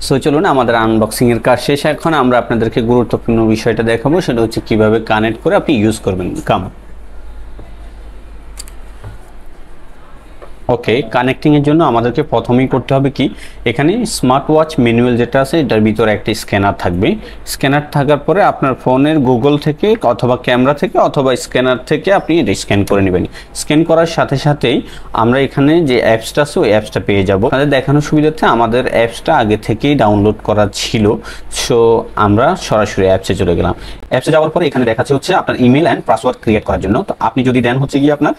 So চলুন আমাদের unboxing এর কাজ শেষ। এখন আমরা আপনাদেরকে গুরুত্বপূর্ণ বিষয়টা দেখাবো, সেটা হচ্ছে কিভাবে কানেক্ট করে আপনি ইউজ করবেন। ওকে, কানেক্টিং এর জন্য আমাদেরকে প্রথমেই করতে হবে কি, এখানে স্মার্ট ওয়াচ ম্যানুয়াল যেটা আছে এটার ভিতরে একটা স্ক্যানার থাকবে। স্ক্যানার থাকার পরে আপনার ফোনের গুগল থেকে অথবা ক্যামেরা থেকে অথবা স্ক্যানার থেকে আপনি এটা স্ক্যান করে নেবেন। স্ক্যান করার সাথে সাথেই আমরা এখানে যে অ্যাপসটা আছে ওই অ্যাপসটা পেয়ে যাব। আমাদের দেখানোর সুবিধার্থে আমাদের অ্যাপসটা আগে থেকেই ডাউনলোড করা ছিল, সো আমরা সরাসরি অ্যাপসে চলে গেলাম। অ্যাপসে যাওয়ার পরে এখানে দেখাচ্ছে হচ্ছে আপনার ইমেল অ্যান্ড পাসওয়ার্ড ক্রিয়েট করার জন্য। তো আপনি যদি দেন হচ্ছে গিয়ে আপনার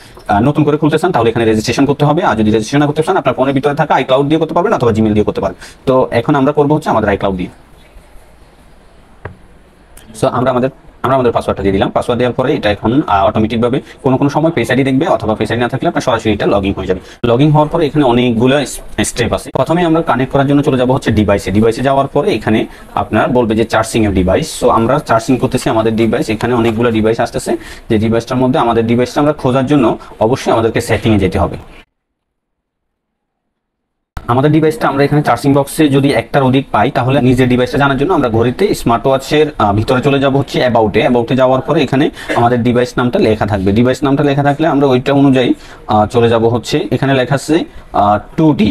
নতুন করে খুলতে চান তাহলে এখানে রেজিস্ট্রেশন করতে হবে, আর যদি রেজিস্ট্রেশন না করতে চান আপনার ফোনের ভিতরে থাকা আইক্লাউড দিয়ে করতে পারবেন অথবা জিমেল দিয়ে করতে পারবেন। তো এখন আমরা করবো হচ্ছে আমাদের আইক্লাউড দিয়ে। সো আমরা আমাদের পাসওয়ার্ডটা দিয়ে দিলাম। পাসওয়ার্ড দেওয়ার পরে এটা এখন অটোমেটিকভাবে কোনো সময় ফেস আইডি দেখবে অথবা ফেস আইডি না থাকলে আপনার সরাসরি এটা লগইন হয়ে যাবে। লগইন হওয়ার পরে এখানে অনেকগুলো স্টেপ আছে। প্রথমে আমরা কানেক্ট করার জন্য চলে যাব হচ্ছে ডিভাইসে যাওয়ার পরে এখানে আপনার বলবে যে চার্জিং এর ডিভাইস। সো আমরা চার্জিং করতেছি আমাদের ডিভাইস। এখানে অনেকগুলো ডিভাইস আসতেছে, যে ডিভাইসটার মধ্যে আমাদের ডিভাইসটা আমরা খোঁজার জন্য অবশ্যই আমাদেরকে সেটিংয়ে যেতে হবে। আমাদের ডিভাইসটা আমরা এখানে চার্জিং বক্সে যদি একটার অধিক পাই তাহলে নিজের ডিভাইসটা জানার জন্য আমরা ঘড়িতে স্মার্ট ওয়াচের ভিতরে চলে যাব হচ্ছে অ্যাবাউটে যাওয়ার পরে এখানে আমাদের ডিভাইস নামটা লেখা থাকবে। ডিভাইস নামটা লেখা থাকলে আমরা ওইটা অনুযায়ী চলে যাব হচ্ছে এখানে লেখা আছে 2D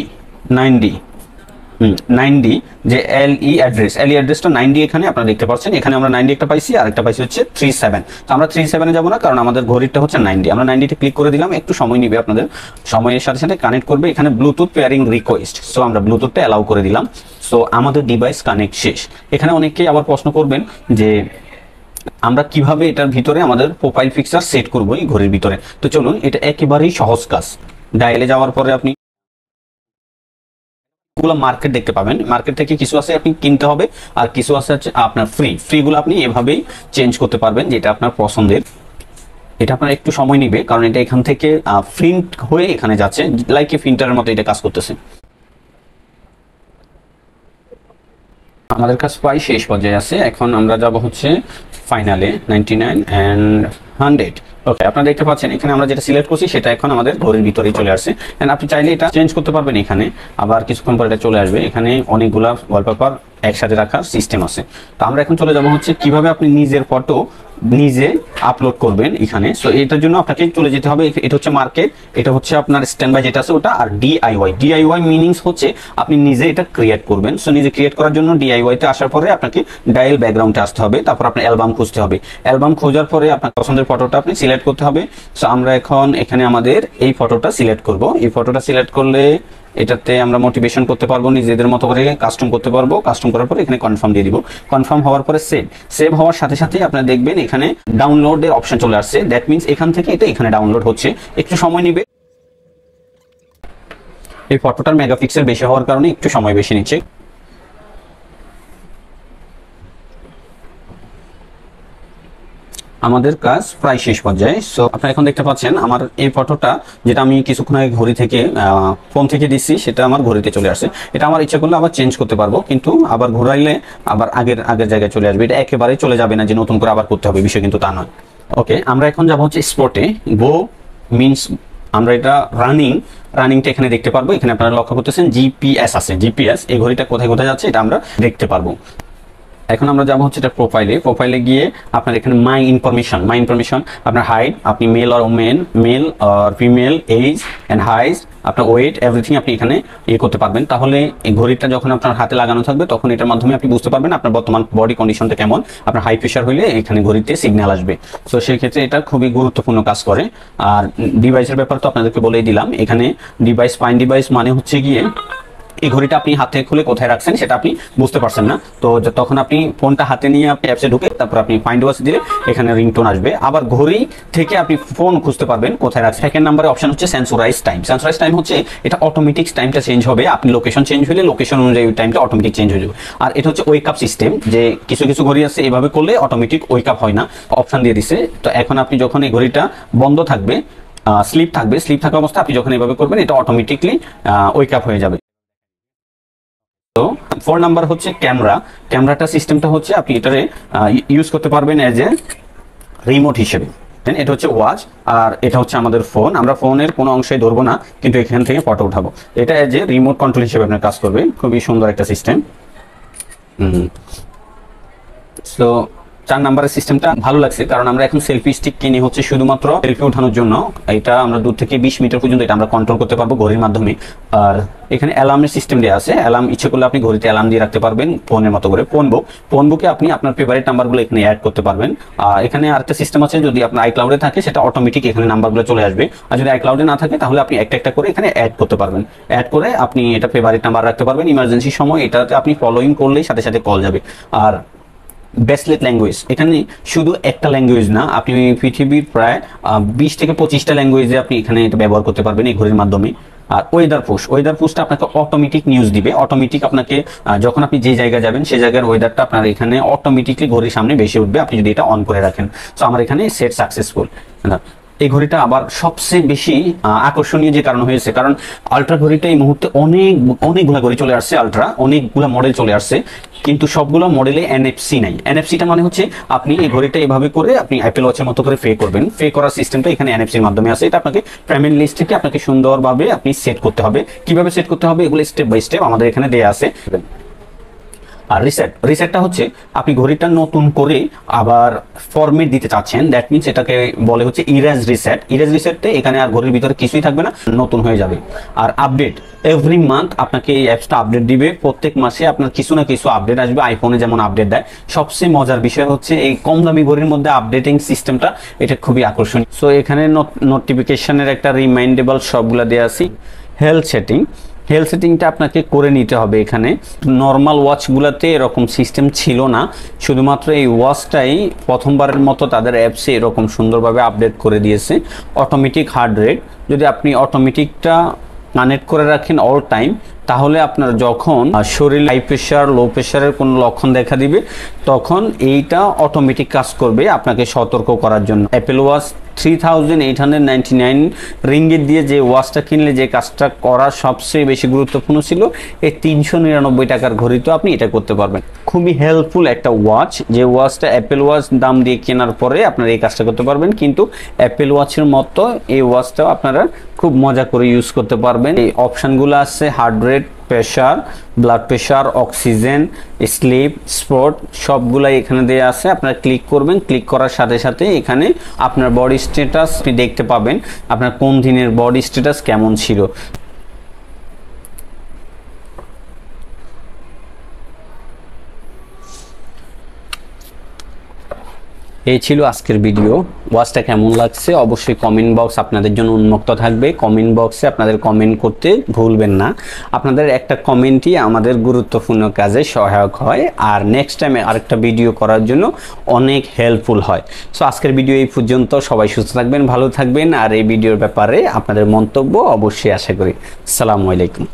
9D যে এলই অ্যাড্রেসটা 9D এখানে আপনারা দেখতে পাচ্ছেন। এখানে আমরা 9D একটা পাইছি আর একটা পাইছি হচ্ছে 37। তো আমরা 37-এ যাব না, কারণ আমাদের ঘড়িটা হচ্ছে 9D। আমরা 9D-তে ক্লিক করে দিলাম, একটু সময় নেবে আপনাদের, সময়ের সাথে সাথে কানেক্ট করবে। এখানে ব্লুটুথ পেয়ারিং রিকোয়েস্ট, সো আমরা ব্লুটুথটা অ্যালাউ করে দিলাম। সো আমাদের ডিভাইস কানেক্ট শেষ। এখানে অনেকেই আবার প্রশ্ন করবেন যে আমরা কিভাবে এটার ভিতরে আমাদের প্রোফাইল পিকচার সেট করব এই ঘড়ির ভিতরে। তো চলুন, এটা একেবারেই সহজ কাজ। ডায়ালে যাওয়ার পরে আপনি মার্কেট দেখতে পাবেন, মার্কেট থেকে কিছু আছে আপনি কিনতে হবে আর কিছু আছে আপনার ফ্রিগুলো আপনি এভাবেই চেঞ্জ করতে পারবেন যেটা আপনার পছন্দের। এটা আপনার একটু সময় নেবে কারণ এটা এখান থেকে প্রিন্ট হয়ে এখানে যাচ্ছে, লাইক এ প্রিন্টারের মতো এটা কাজ করতেছে। আমাদের কাছে প্রায় শেষ পর্যায়ে আছে। এখন আমরা যাব হচ্ছে ফাইনালে 99 and 100। ওকে, আপনারা দেখতে পাচ্ছেন এখানে আমরা যেটা সিলেক্ট করছি সেটা এখন আমাদের ঘড়ির ভিতরেই চলে আসছে। এন্ড আপনি চাইলে এটা চেঞ্জ করতে পারবেন এখানে, আবার কিছুক্ষণ পরে এটা চলে আসবে। এখানে অনেকগুলা ওয়ালপেপার একসাথে রাখার সিস্টেম আছে। তো আমরা এখন চলে যাব হচ্ছে কিভাবে আপনি নিজের ফটো নিজে আপলোড করবেন এখানে। সো এটার জন্য আপনাকে চলে যেতে হবে, এটা হচ্ছে মার্কেট, এটা হচ্ছে আপনার স্ট্যান্ড বাই যেটা আছে ওটা, আর ডিআইওয়াই মিনিংস হচ্ছে আপনি নিজে এটা ক্রিয়েট করবেন। সো নিজে ক্রিয়েট করার জন্য ডিআইওয়াইতে আসার পরে আপনাকে ডায়াল ব্যাকগ্রাউন্ডে আসতে হবে, তারপর আপনার অ্যালবাম খুঁজতে হবে। অ্যালবাম খোঁজার পরে আপনার পছন্দের ফটোটা আপনি সিলেক্ট করতে হবে। সো আমরা এখন এখানে আমাদের এই ফটোটা সিলেক্ট করব। এই ফটোটা সিলেক্ট করলে এটাতে আমরা মোটিভেশন করতে পারবো, নিজেদের মতো করে কাস্টম করতে পারবো। কাস্টম করার পরে এখানে কনফার্ম দিয়ে দিব। কনফার্ম হওয়ার পরে সেভ হওয়ার সাথে সাথে আপনারা দেখবেন এখানে ডাউনলোডের অপশন চলে আসছে। দ্যাট মিনস এখান থেকে এটা এখানে ডাউনলোড হচ্ছে, একটু সময় নেবে। এই ফটোটার মেগাপিক্সেল বেশি হওয়ার কারণে একটু সময় বেশি নিচ্ছে। আমাদের কাজ প্রায় শেষ পর্যায়ে। সো আপনারা এখন দেখতে পাচ্ছেন আমার এই ফটোটা যেটা আমি কিছুক্ষণ আগে ঘড়ি থেকে ফোন থেকে দিচ্ছি সেটা আমার ঘড়িতে চলে আসছে। এটা আমার ইচ্ছা করলে আবার চেঞ্জ করতে পারবো, কিন্তু আবার ঘোরাইলে আবার আগের জায়গায় চলে আসবে। এটা একেবারে চলে যাবে না যে নতুন করে আবার করতে হবে, বিষয় কিন্তু তা নয়। ওকে, আমরা এখন যাবো হচ্ছে স্পটে। গো মিনস আমরা এটা রানিংটা এখানে দেখতে পারবো। এখানে আপনারা লক্ষ্য করতেছেন জিপিএস আছে, জিপিএস এই ঘড়িটা কোথায় কোথায় যাচ্ছে এটা আমরা দেখতে পারবো। এখন আমরা যাবো হচ্ছে এটা প্রোফাইলে গিয়ে আপনার এখানে মাই ইনফরমেশন আপনার হাইট, আপনি male or female, age and height, আপনার ওয়েট, এভরিথিং আপনি এখানে করতে পারবেন। তাহলে এই ঘড়িটা যখন আপনার হাতে লাগানো থাকবে তখন এটার মাধ্যমে আপনি বুঝতে পারবেন আপনার বর্তমান বডি কন্ডিশনটা কেমন। আপনার হাই প্রেশার হলে এখানে ঘড়িতে সিগন্যাল আসবে। সো সেই ক্ষেত্রে এটা খুবই গুরুত্বপূর্ণ কাজ করে। আর ডিভাইসের ব্যাপার তো আপনাদেরকে বলেই দিলাম। এখানে ফাইন ডিভাইস মানে হচ্ছে গিয়ে এই ঘড়িটা আপনি হাতে খুলে কোথায় রাখছেন সেটা আপনি বুঝতে পারছেন না, তো তখন আপনি ফোনটা হাতে নিয়ে আপনি অ্যাপসে ঢুকে তারপর আপনি ফাইন্ড ওয়াচ দিলে এখানে রিংটোন আসবে। আবার ঘড়ি থেকে আপনি ফোন খুঁজতে পারবেন কোথায় রাখছেন। সেকেন্ড নাম্বারে অপশন হচ্ছে সেন্সরাইজ টাইম হচ্ছে এটা অটোমেটিক টাইমটা চেঞ্জ হবে। আপনি লোকেশন চেঞ্জ হলে লোকেশন অনুযায়ী টাইমটা অটোমেটিক চেঞ্জ হয়ে যাবে। আর এটা হচ্ছে ওয়েক আপ সিস্টেম, যে কিছু ঘড়ি আছে এভাবে করলে অটোমেটিক ওয়েক আপ হয় না, অপশন দিয়ে দিছে। তো এখন আপনি যখন এই ঘড়িটা বন্ধ থাকবে, স্লিপ থাকা অবস্থা আপনি যখন এভাবে করবেন এটা অটোমেটিকলি ওয়েক আপ হয়ে যাবে। তো 4 নাম্বার হচ্ছে ক্যামেরাটা সিস্টেমটা হচ্ছে আপনি এটারে ইউজ করতে পারবেন এজ এ রিমোট হিসেবে। এটা হচ্ছে ওয়াচ আর এটা হচ্ছে আমাদের ফোন। আমরা ফোনের কোনো অংশে ধরবো না, কিন্তু এখান থেকে ফটো উঠাবো। এটা এজ এ রিমোট কন্ট্রোল হিসেবে আপনার কাজ করবে। খুবই সুন্দর একটা সিস্টেম। সো 4 নাম্বারের সিস্টেমটা ভালো লাগছে, কারণ আমরা এখন সেলফি স্টিক কিনে হচ্ছে শুধুমাত্র সেলফি ওঠানোর জন্য। এটা আমরা দূর থেকে 20 মিটার পর্যন্ত এটা আমরা কন্ট্রোল করতে পারবো ঘড়ির মাধ্যমে। আর এখানে অ্যালার্মের সিস্টেম দেওয়া আছে, অ্যালার্ম ইচ্ছে করলে আপনি ঘড়িতে অ্যালার্ম দিয়ে রাখতে পারবেন ফোনের মতো করে। ফোন বুকে আপনি আপনার ফেভারিট নাম্বারগুলো এখানে অ্যাড করতে পারবেন। আর এখানে আরেকটা সিস্টেম আছে, যদি আপনার আইক্লাউডে থাকে সেটা অটোমেটিক এখানে নাম্বারগুলো চলে আসবে, আর যদি আইক্লাউডে না থাকে তাহলে আপনি একটা একটা করে এখানে অ্যাড করতে পারবেন। অ্যাড করে আপনি এটা ফেভারিট নাম্বার রাখতে পারবেন, ইমার্জেন্সির সময় এটাতে আপনি ফলোইং করলেই সাথে সাথে কল যাবে। আর বেসলেট ল্যাঙ্গুয়েজ, এখানে শুধু একটা ল্যাঙ্গুয়েজ না, আপনি পৃথিবীর প্রায় 20 থেকে 25টা ল্যাঙ্গুয়েজে আপনি এখানে এটা ব্যবহার করতে পারবেন এই ঘড়ির মাধ্যমে। আর ওয়েদার পোস্টটা আপনাকে অটোমেটিক নিউজ দিবে, অটোমেটিক আপনাকে যখন আপনি যে জায়গায় যাবেন সেই জায়গার ওয়েদারটা আপনার এখানে অটোমেটিকলি ঘড়ির সামনে বেশি উঠবে আপনি যদি এটা অন করে রাখেন। তো আমার এখানে সেট সাকসেসফুল। এই ঘড়িটা আবার সবচেয়ে বেশি আকর্ষণীয় যে কারণ হয়েছে, কারণ আলট্রা ঘড়িটা এই মুহূর্তে অনেকগুলো ঘড়ি চলে আসছে, আলট্রা অনেকগুলো মডেল চলে আসছে, কিন্তু সবগুলো মডেলে এনএফসি নাই। এনএফসিটা মানে হচ্ছে আপনি এই ঘড়িটা এভাবে করে আপনি অ্যাপেল ওয়াচের মতো করে করবেন, করার সিস্টেমটা এখানে এনএফসির মাধ্যমে আছে। এটা আপনাকে পেমেন্ট লিস্ট থেকে আপনাকে সুন্দরভাবে আপনি সেট করতে হবে। কিভাবে সেট করতে হবে এগুলো স্টেপ বাই স্টেপ আমাদের এখানে দেয়া আছে। আর রিসেটটা হচ্ছে আপনি ঘড়িটা নতুন করে আবার ফরম্যাট দিতে চাচ্ছেন, দ্যাট মিনস এটাকে বলে হচ্ছে ইরেজ রিসেটে এখানে আর ঘড়ির ভিতরে কিছুই থাকবে না, নতুন হয়ে যাবে। আর আপডেট, এভরি মান্থ আপনাকে এই অ্যাপসটা আপডেট দিবে, প্রত্যেক মাসে আপনার কিছু না কিছু আপডেট আসবে, আইফোনে যেমন আপডেট দেয়। সবচেয়ে মজার বিষয় হচ্ছে এই কম দামি ঘড়ির মধ্যে আপডেটিং সিস্টেমটা, এটা খুবই আকর্ষণীয়। সো এখানে নোটিফিকেশনের একটা রিমাইন্ডেবল সবগুলা দেওয়া আছে। হেলথ সেটিংটা আপনাকে করে নিতে হবে। এখানে নর্মাল ওয়াচগুলোতে এরকম সিস্টেম ছিল না, শুধুমাত্র এই ওয়াচটাই প্রথমবারের মতো তাদের অ্যাপসে এরকম সুন্দরভাবে আপডেট করে দিয়েছে। অটোমেটিক হার্ট রেট, যদি আপনি অটোমেটিকটা কানেক্ট করে রাখেন অল টাইম, তাহলে আপনার যখন শরীর হাই প্রেশার লো প্রেশারের কোনো লক্ষণ দেখা দিবে তখন এইটা অটোমেটিক কাজ করবে আপনাকে সতর্ক করার জন্য। অ্যাপেল ওয়াচ 3899 রিঙ্গিট দিয়ে যে ওয়াচটা কিনলে যে কাজটা করা সবচেয়ে বেশি গুরুত্বপূর্ণ ছিল, এই 399 টাকার ঘড়িতে আপনি এটা করতে পারবেন। খুবই হেল্পফুল একটা ওয়াচ, যে ওয়াচটা অ্যাপেল ওয়াচ দাম দিয়ে কেনার পরে আপনারা এই কাজটা করতে পারবেন, কিন্তু অ্যাপেল ওয়াচের মতো এই ওয়াচটাও আপনারা খুব মজা করে ইউজ করতে পারবেন। এই অপশানগুলো আছে heart rate, pressure, blood pressure, oxygen, sleep, spot, সবগুলাই এখানে দেওয়া আছে। আপনারা ক্লিক করবেন, ক্লিক করার সাথে সাথে এখানে আপনার বডি স্ট্যাটাস আপনি দেখতে পাবেন, আপনার কোন দিনের বডি স্ট্যাটাস কেমন ছিল। এই ছিল আজকের ভিডিও। ওয়াচটা কেমন লাগছে অবশ্যই কমেন্ট বক্স আপনাদের জন্য উন্মুক্ত থাকবে। কমেন্ট বক্সে আপনাদের কমেন্ট করতে ভুলবেন না, আপনাদের একটা কমেন্টই আমাদের গুরুত্বপূর্ণ কাজে সহায়ক হয়, আর নেক্সট টাইমে আরেকটা ভিডিও করার জন্য অনেক হেল্পফুল হয়। সো আজকের ভিডিও এই পর্যন্ত, সবাই সুস্থ থাকবেন, ভালো থাকবেন, আর এই ভিডিওর ব্যাপারে আপনাদের মন্তব্য অবশ্যই আশা করি। আসসালামু আলাইকুম।